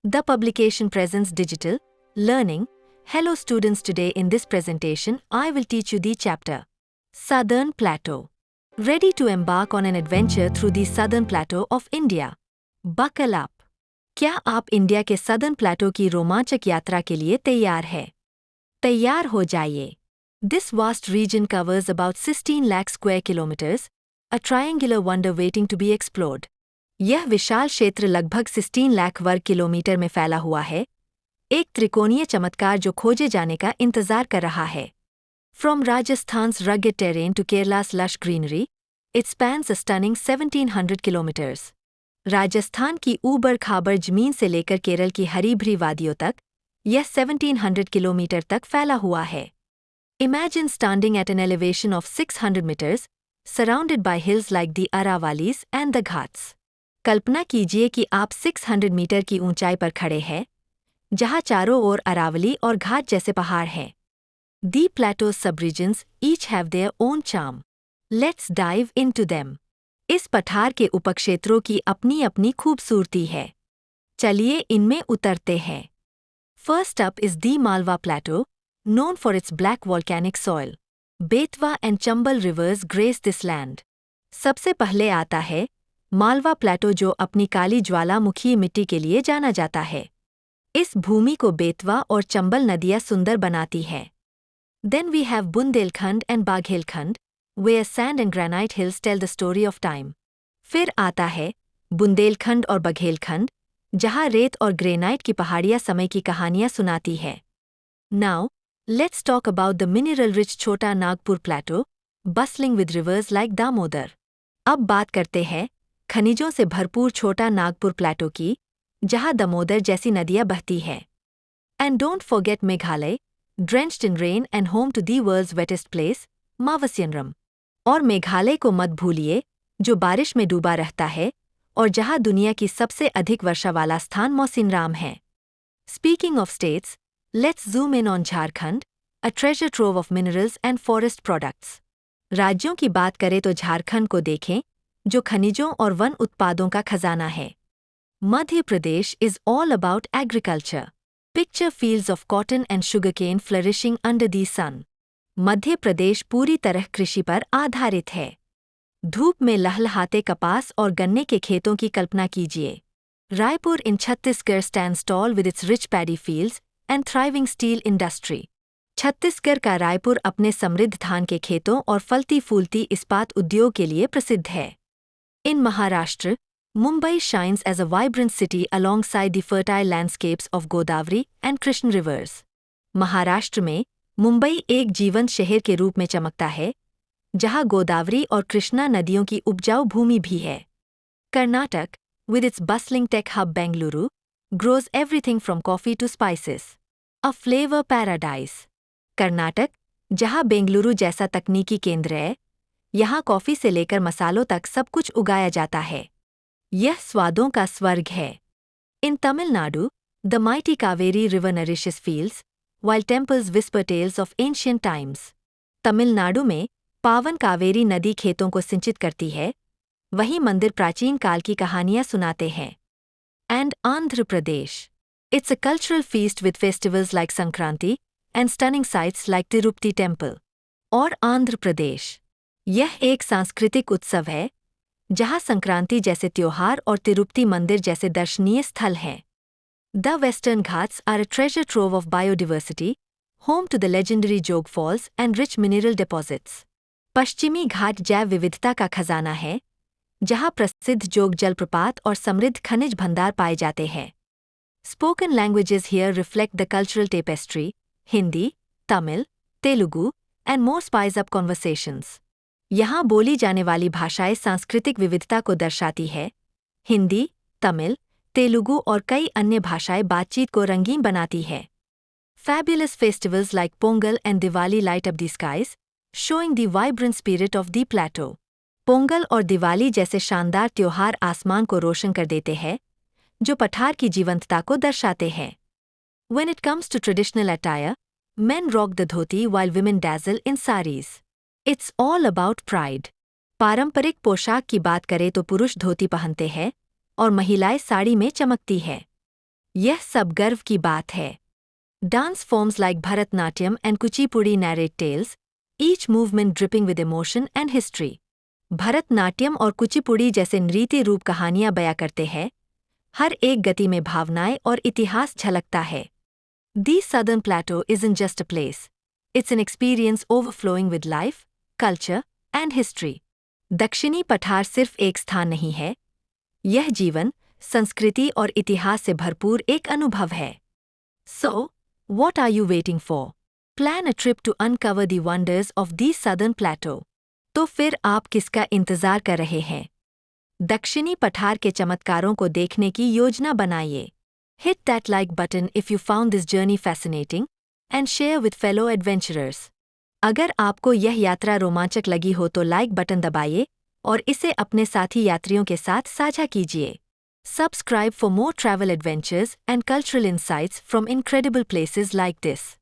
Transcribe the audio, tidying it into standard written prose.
The publication presents digital learning. Hello students, today in this presentation I will teach you the chapter Southern Plateau. Ready to embark on an adventure through the Southern Plateau of India? Buckle up. क्या आप India के southern प्लेटो की रोमांचक यात्रा के लिए तैयार है? तैयार हो जाइए. This vast region covers about 16 lakh square kilometers, a triangular wonder waiting to be explored. यह विशाल क्षेत्र लगभग 16 लाख वर्ग किलोमीटर में फैला हुआ है, एक त्रिकोणीय चमत्कार जो खोजे जाने का इंतजार कर रहा है. From Rajasthan's rugged terrain to Kerala's lush greenery, it spans a stunning 1700 kilometers. Rajasthan की ऊबड़ खाबड़ जमीन से लेकर केरल की हरी भरी वादियों तक यह 1700 किलोमीटर तक फैला हुआ है. Imagine standing at an elevation of 600 meters, surrounded by hills like the Aravallis and the Ghats. कल्पना कीजिए कि आप 600 मीटर की ऊंचाई पर खड़े हैं, जहां चारों ओर अरावली और घाट जैसे पहाड़ हैं. The plateau's subregions each have their own charm. Let's dive into them. इस पठार के उपक्षेत्रों की अपनी अपनी खूबसूरती है. चलिए इनमें उतरते हैं. First up is the Malwa Plateau, known for its black volcanic soil. Betwa and Chambal rivers grace this land. सबसे पहले आता है मालवा प्लेटो, जो अपनी काली ज्वालामुखी मिट्टी के लिए जाना जाता है. इस भूमि को बेतवा और चंबल नदियां सुंदर बनाती हैं. Then we have Bundelkhand and Baghelkhand, where sand and granite hills tell the story of time. फिर आता है बुंदेलखंड और बघेलखंड, जहां रेत और ग्रेनाइट की पहाड़ियां समय की कहानियां सुनाती है. Now, let's talk about the mineral-rich छोटा नागपुर प्लेटो, bustling with rivers like Damodar. अब बात करते हैं खनिजों से भरपूर छोटा नागपुर प्लेटो की, जहां दामोदर जैसी नदियां बहती हैं. And don't forget Meghalaya, drenched in rain and home to the world's wettest place, मावसियनरम. और मेघालय को मत भूलिए, जो बारिश में डूबा रहता है और जहां दुनिया की सबसे अधिक वर्षा वाला स्थान मौसिनराम है. Speaking of states, let's zoom in on Jharkhand, a treasure trove of minerals and forest products. राज्यों की बात करें तो झारखंड को देखें, जो खनिजों और वन उत्पादों का खजाना है. Madhya Pradesh is all about agriculture. Picture fields of cotton and sugarcane flourishing under the sun. Madhya Pradesh पूरी तरह कृषि पर आधारित है. धूप में लहलहाते कपास और गन्ने के खेतों की कल्पना कीजिए. Raipur in Chhattisgarh stands tall with its rich paddy fields and thriving steel industry. Chhattisgarh का रायपुर अपने समृद्ध धान के खेतों और फलती फूलती इस्पात उद्योग के लिए प्रसिद्ध है. In Maharashtra, Mumbai shines as a vibrant city alongside the fertile landscapes of Godavari and Krishna rivers. Maharashtra में मुंबई एक जीवंत शहर के रूप में चमकता है, जहां गोदावरी और कृष्णा नदियों की उपजाऊ भूमि भी है. Karnataka, with its bustling tech hub Bengaluru, grows everything from coffee to spices. A flavor paradise. Karnataka, जहां बेंगलुरु जैसा तकनीकी केंद्र है, यहाँ कॉफी से लेकर मसालों तक सब कुछ उगाया जाता है. यह स्वादों का स्वर्ग है. In Tamil Nadu, the mighty Kaveri river nourishes fields, while temples whisper tales of ancient times. Tamil Nadu में पावन कावेरी नदी खेतों को सिंचित करती है, वहीं मंदिर प्राचीन काल की कहानियां सुनाते हैं. And Andhra Pradesh. It's a cultural feast with festivals like Sankranti and stunning sites like Tirupati Temple. और आंध्र प्रदेश. यह एक सांस्कृतिक उत्सव है, जहां संक्रांति जैसे त्योहार और तिरुपति मंदिर जैसे दर्शनीय स्थल हैं. The Western Ghats are a treasure trove of biodiversity, home to the legendary Jog Falls and rich mineral deposits. पश्चिमी घाट जैव विविधता का खजाना है, जहां प्रसिद्ध जोग जलप्रपात और समृद्ध खनिज भंडार पाए जाते हैं. Spoken languages here reflect the cultural tapestry. Hindi, Tamil, Telugu and more spice up conversations. यहाँ बोली जाने वाली भाषाएं सांस्कृतिक विविधता को दर्शाती है. हिंदी, तमिल, तेलुगु और कई अन्य भाषाएं बातचीत को रंगीन बनाती है. Fabulous festivals like Pongal and Diwali light up the skies, showing the vibrant spirit of the plateau. Pongal और दिवाली जैसे शानदार त्योहार आसमान को रोशन कर देते हैं, जो पठार की जीवंतता को दर्शाते हैं. When it comes to traditional attire, men rock the dhoti while women dazzle in saris. It's all about pride. पारंपरिक पोशाक की बात करें तो पुरुष धोती पहनते हैं और महिलाएं साड़ी में चमकती है. यह सब गर्व की बात है। Dance forms like Bharatnatyam and Kuchipudi narrate tales, each movement dripping with emotion and history. Bharatanatyam और कुचिपुड़ी जैसे नृत्य रूप कहानियां बयां करते हैं, हर एक गति में भावनाएं और इतिहास झलकता है। The Southern Plateau isn't just a place. It's an experience overflowing with life, culture and history. दक्षिणी पठार सिर्फ एक स्थान नहीं है, यह जीवन, संस्कृति और इतिहास से भरपूर एक अनुभव है। So, what are you waiting for? Plan a trip to uncover the wonders of the Southern Plateau. तो फिर आप किसका इंतजार कर रहे हैं? दक्षिणी पठार के चमत्कारों को देखने की योजना बनाइए। Hit that like button if you found this journey fascinating and share with fellow adventurers. अगर आपको यह यात्रा रोमांचक लगी हो तो लाइक बटन दबाइए और इसे अपने साथी यात्रियों के साथ साझा कीजिए। Subscribe for more travel adventures and cultural insights from incredible places like this.